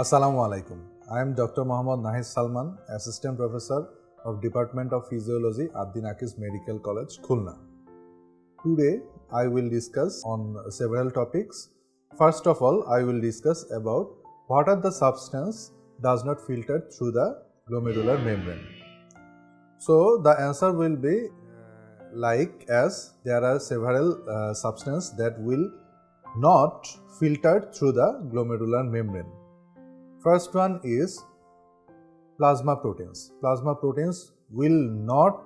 Assalamu alaikum. I am Dr. Mohammad Nahid Salman, Assistant Professor of Department of Physiology at the Nakis Medical College, Khulna. Today, I will discuss on several topics. First of all, I will discuss about what are the substance does not filter through the glomerular membrane. So, the answer will be like as there are several substance that will not filter through the glomerular membrane. First one is plasma proteins. Plasma proteins will not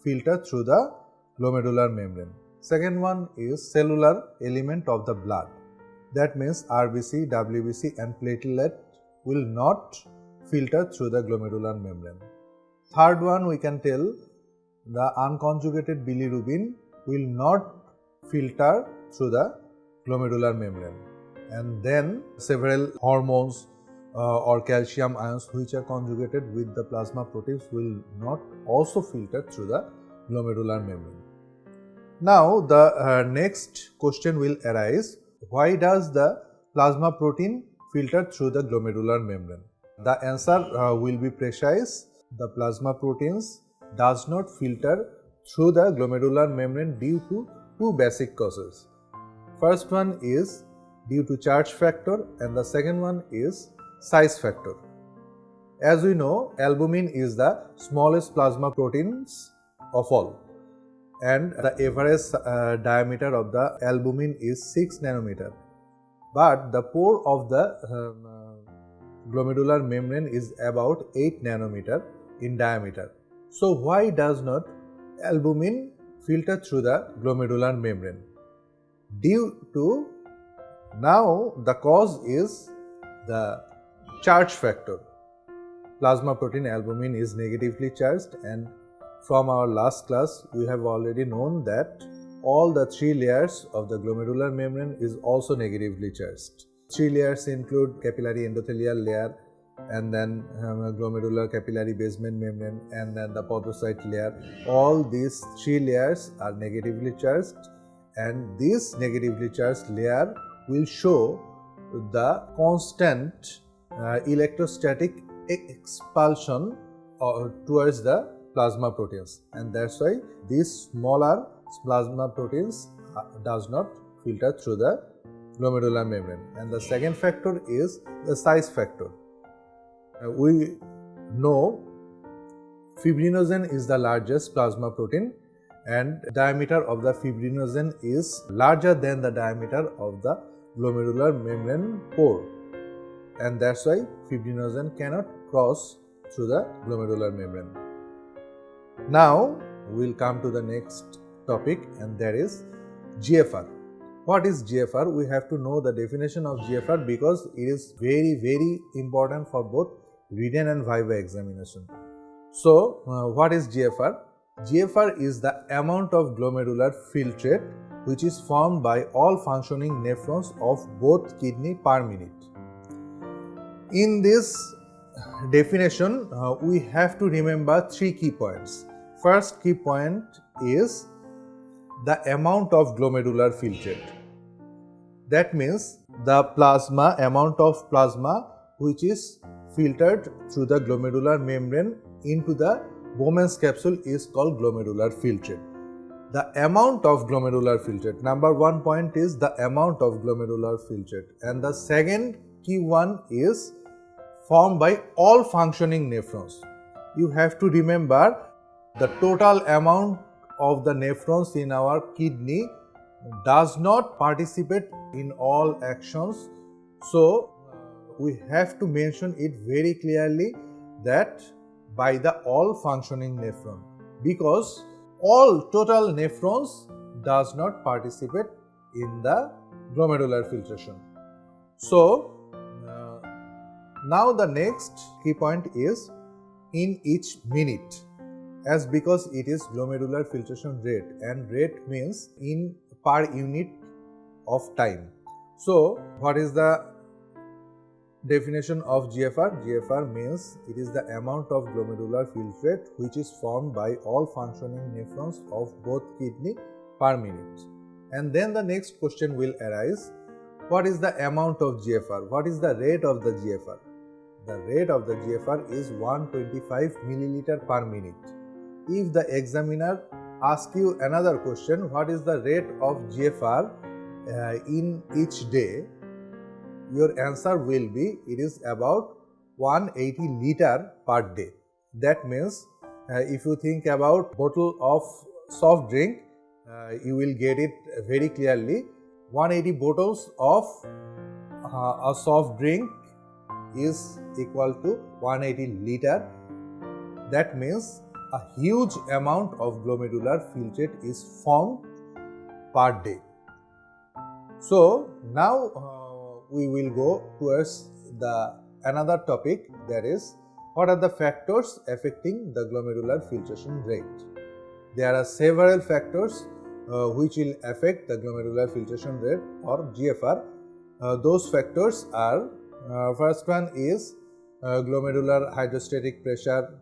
filter through the glomerular membrane. Second one is cellular element of the blood. That means RBC, WBC and platelet will not filter through the glomerular membrane. Third one, we can tell the unconjugated bilirubin will not filter through the glomerular membrane. And then several hormones or calcium ions which are conjugated with the plasma proteins will not also filter through the glomerular membrane. Now the next question will arise, why does the plasma protein filter through the glomerular membrane? The answer will be precise. The plasma proteins does not filter through the glomerular membrane due to two basic causes. First one is due to charge factor and the second one is size factor. As we know, albumin is the smallest plasma proteins of all, and the average diameter of the albumin is 6 nanometer. But the pore of the glomerular membrane is about 8 nanometer in diameter. So why does not albumin filter through the glomerular membrane? Due to, now the cause is the charge factor. Plasma protein albumin is negatively charged, and from our last class we have already known that all the three layers of the glomerular membrane is also negatively charged. Three layers include capillary endothelial layer, and then glomerular capillary basement membrane, and then the podocyte layer. All these three layers are negatively charged, and this negatively charged layer will show the constant electrostatic expulsion towards the plasma proteins, and that's why these smaller plasma proteins does not filter through the glomerular membrane. And the second factor is the size factor. We know fibrinogen is the largest plasma protein, and diameter of the fibrinogen is larger than the diameter of the glomerular membrane pore, and that's why fibrinogen cannot cross through the glomerular membrane. Now we'll come to the next topic, and that is GFR. What is GFR? We have to know the definition of GFR because it is very important for both written and viva examination. So what is GFR? GFR is the amount of glomerular filtrate which is formed by all functioning nephrons of both kidney per minute. In this definition, we have to remember three key points. First key point is the amount of glomerular filtrate. That means the plasma, amount of plasma which is filtered through the glomerular membrane into the Bowman's capsule is called glomerular filtrate. The amount of glomerular filtrate, number one point is the amount of glomerular filtrate, and the second key one is formed by all functioning nephrons. You have to remember the total amount of the nephrons in our kidney does not participate in all actions. So we have to mention it very clearly that by the all functioning nephron, because all total nephrons does not participate in the glomerular filtration. So now the next key point is in each minute, as because it is glomerular filtration rate, and rate means in per unit of time. So what is the definition of GFR? GFR means it is the amount of glomerular filtrate which is formed by all functioning nephrons of both kidney per minute. And then the next question will arise, what is the amount of GFR? What is the rate of the GFR? the rate of the GFR is 125 milliliter per minute. If the examiner asks you another question, what is the rate of GFR in each day, your answer will be it is about 180 liter per day. That means if you think about bottle of soft drink, you will get it very clearly. 180 bottles of a soft drink is equal to 180 liter. That means a huge amount of glomerular filtrate is formed per day. So now we will go towards another topic, that is, what are the factors affecting the glomerular filtration rate? There are several factors which will affect the glomerular filtration rate or GFR. Those factors are, first one is glomerular hydrostatic pressure,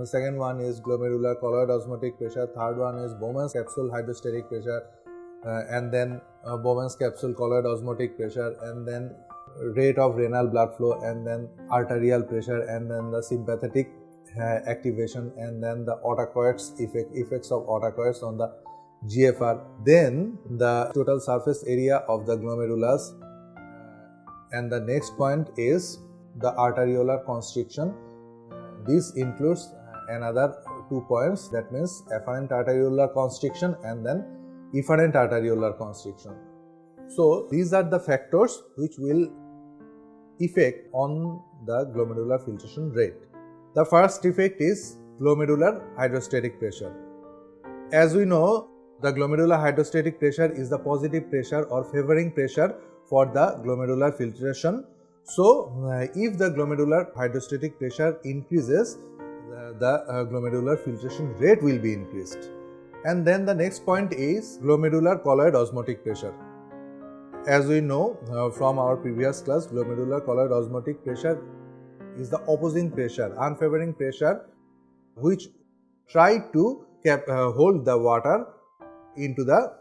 second one is glomerular colloid osmotic pressure, third one is Bowman's capsule hydrostatic pressure, and then Bowman's capsule colloid osmotic pressure, and then rate of renal blood flow, and then arterial pressure, and then the sympathetic activation, and then the autocoids effects of autocoids on the GFR, then the total surface area of the glomerulus, and the next point is the arteriolar constriction. This includes another 2 points, that means afferent arteriolar constriction and then efferent arteriolar constriction. So these are the factors which will effect on the glomerular filtration rate. The first effect is glomerular hydrostatic pressure. As we know, the glomerular hydrostatic pressure is the positive pressure or favoring pressure for the glomerular filtration. So if the glomerular hydrostatic pressure increases, the glomerular filtration rate will be increased. And then the next point is glomerular colloid osmotic pressure. As we know from our previous class, glomerular colloid osmotic pressure is the opposing pressure, unfavoring pressure, which try to hold the water into the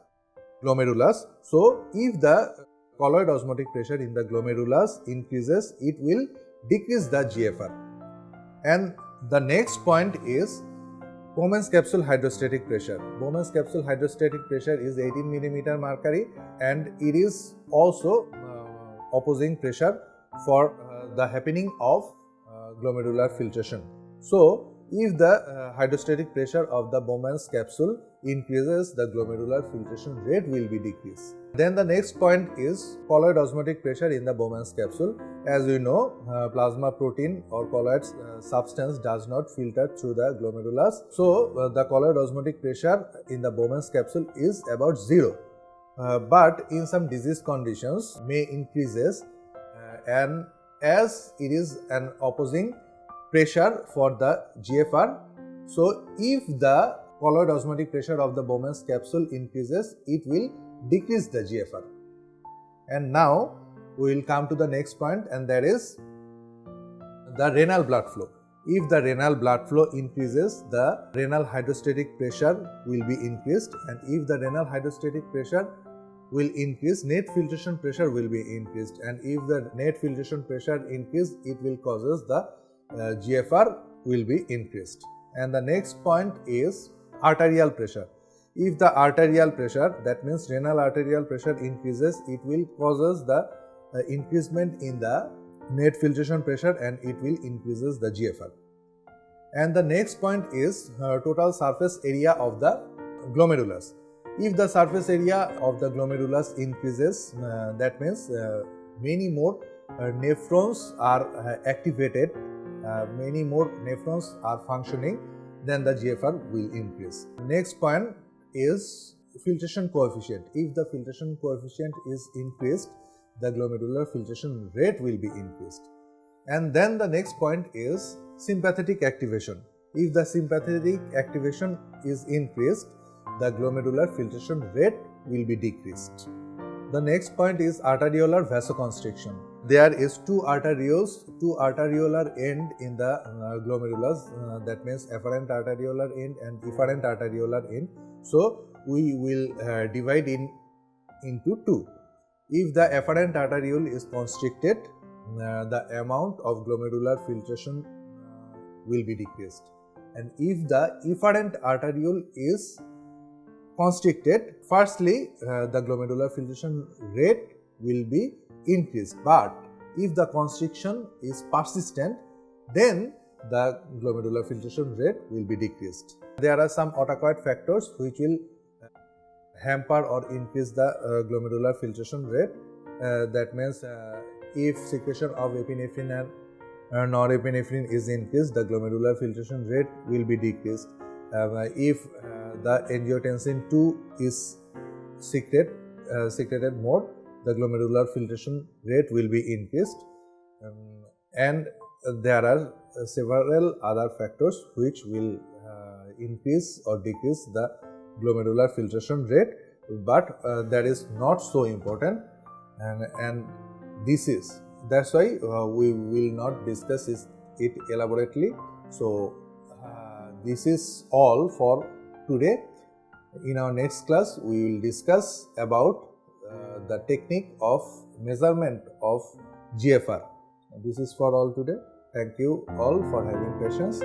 glomerulus. So if the colloid osmotic pressure in the glomerulus increases, it will decrease the GFR. And the next point is Bowman's capsule hydrostatic pressure. Bowman's capsule hydrostatic pressure is 18 mm mercury, and it is also opposing pressure for the happening of glomerular filtration. So if the hydrostatic pressure of the Bowman's capsule increases, the glomerular filtration rate will be decreased. Then the next point is colloid osmotic pressure in the Bowman's capsule. As we know, plasma protein or colloid substance does not filter through the glomerulus. So the colloid osmotic pressure in the Bowman's capsule is about 0. But in some disease conditions may increases, and as it is an opposing pressure for the GFR. So if the colloid osmotic pressure of the Bowman's capsule increases, it will decrease the GFR. And now we will come to the next point, and that is the renal blood flow. If the renal blood flow increases, the renal hydrostatic pressure will be increased, and if the renal hydrostatic pressure will increase, net filtration pressure will be increased, and if the net filtration pressure increase, it will causes the GFR will be increased. And the next point is arterial pressure. If the arterial pressure, that means renal arterial pressure increases, it will causes the increasement in the net filtration pressure, and it will increases the GFR. And the next point is total surface area of the glomerulus. If the surface area of the glomerulus increases, that means many more nephrons are activated, many more nephrons are functioning, then the GFR will increase. Next point is filtration coefficient. If the filtration coefficient is increased, the glomerular filtration rate will be increased. And then the next point is sympathetic activation. If the sympathetic activation is increased, the glomerular filtration rate will be decreased. The next point is arteriolar vasoconstriction. There is two arteriolar end in the glomerulus, that means afferent arteriolar end and efferent arteriolar end. So we will divide into two. If the afferent arteriole is constricted, the amount of glomerular filtration will be decreased. And if the efferent arteriole is constricted, firstly the glomerular filtration rate will be increased, but if the constriction is persistent, then the glomerular filtration rate will be decreased. There are some autocoid factors which will hamper or increase the glomerular filtration rate. That means if secretion of epinephrine and norepinephrine is increased, the glomerular filtration rate will be decreased. If the angiotensin II is secreted more, the glomerular filtration rate will be increased. And there are several other factors which will increase or decrease the glomerular filtration rate, but that is not so important, and that's why we will not discuss it elaborately. So this is all for today. In our next class we will discuss about the technique of measurement of GFR. This is for all today. Thank you all for having patience.